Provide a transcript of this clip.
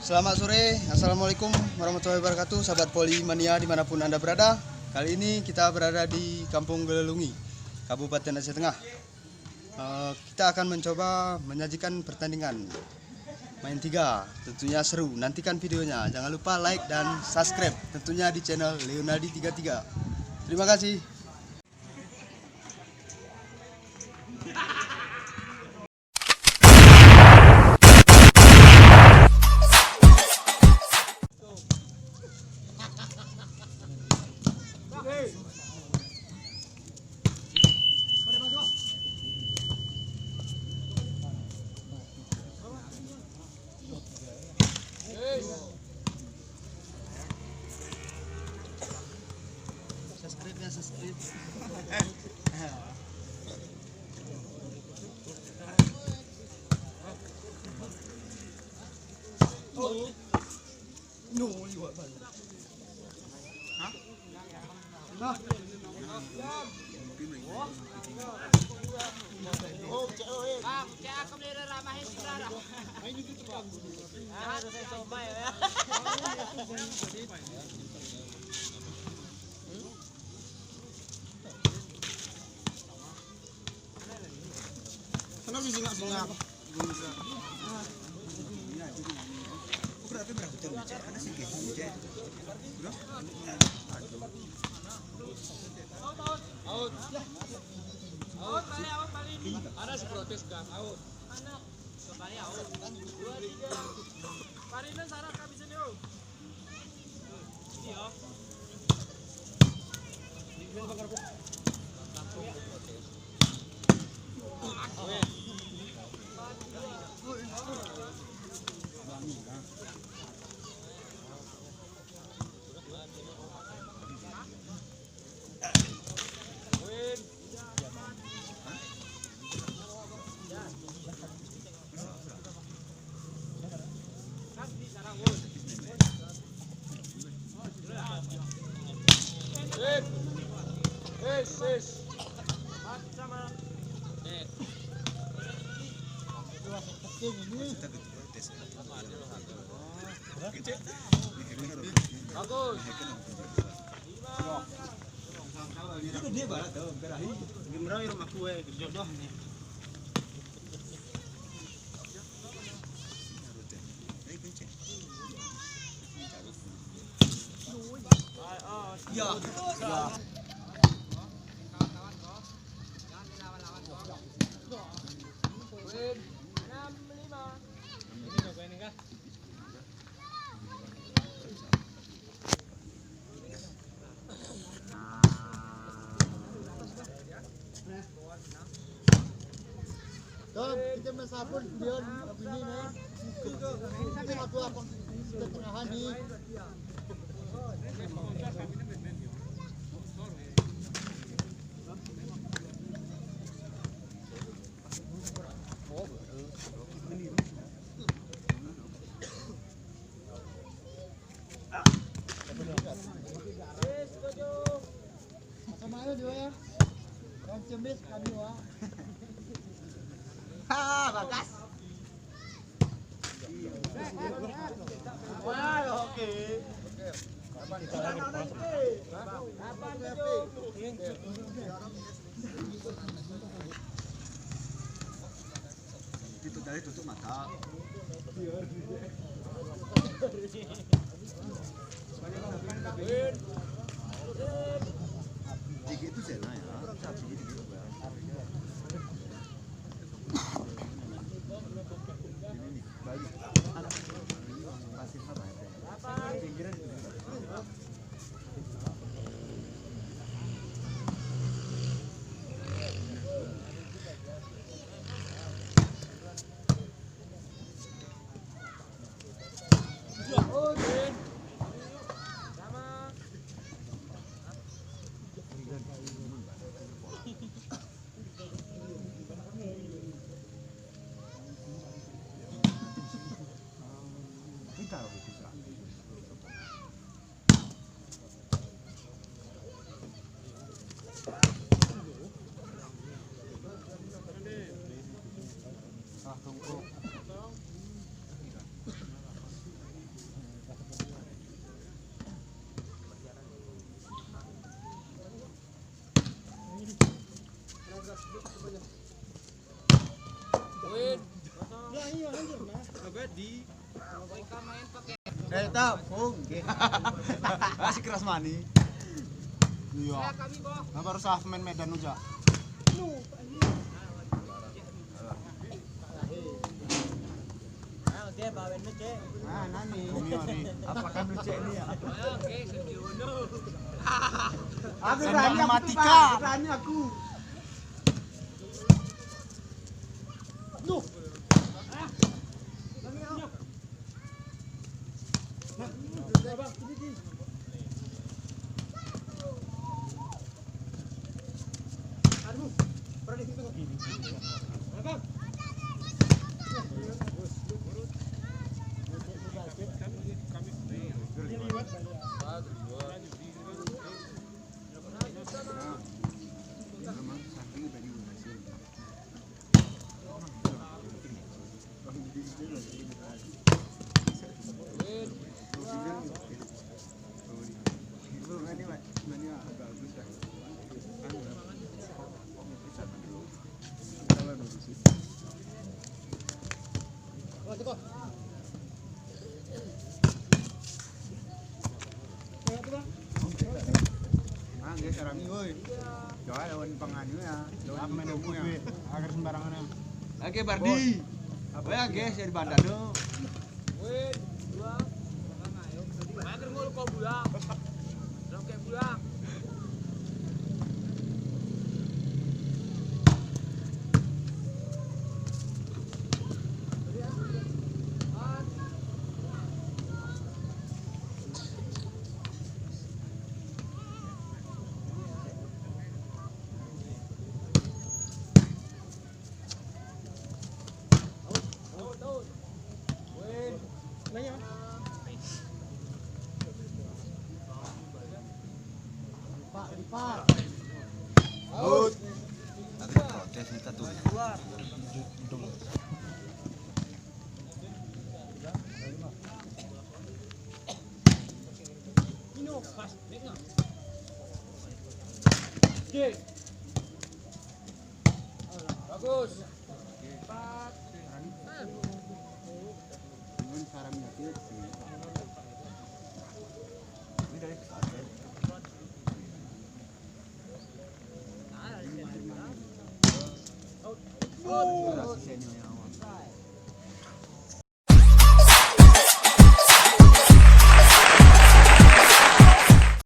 Selamat sore, Assalamualaikum warahmatullahi wabarakatuh, sahabat Polimania dimanapun Anda berada. Kali ini kita berada di Kampung Gelelungi, Kabupaten Aceh Tengah. Kita akan mencoba menyajikan pertandingan main 3, tentunya seru. Nantikan videonya, jangan lupa like dan subscribe tentunya di channel Leonardi 33. Terima kasih. Subscribe. Sana sih singa-singa. Ada si protes kan? Out. Kembali out. 2, 3. Parina sarap kami sini. Iya. Itu dia barat tuh, berahi. Gimana rumah kue jodoh nih. Ya. Dom, kita mesapun dia begini nih. Kita waktu apa? Kita tengahan nih. Sama ayo dia ya. Kan cemis kami wah. Bagas. Wah, oke. Itu dari tutup mata. Tiga itu zona ya. Bedi. Mereka main pakai Tabung. Masih keras mani. Iya. kami boh. Apa harus sah main Medan aja? Oke, bawain meje. Ah, nani. Apakah mencek ini ya? Oke, sediono. Aku berani matikan. Berani aku. Nuh. Oke, Bardi. Apa ya, guys, dari Bandar tuh. Wait, dua. Ayo. Mager ngul kok bulang. Roke bulang. Out. Tapi protes kita tuh. Mino, pas, dengar. Oke. Bagus. Empat. Dengan cara menyakit. Ini dari Out. Rasa senior yang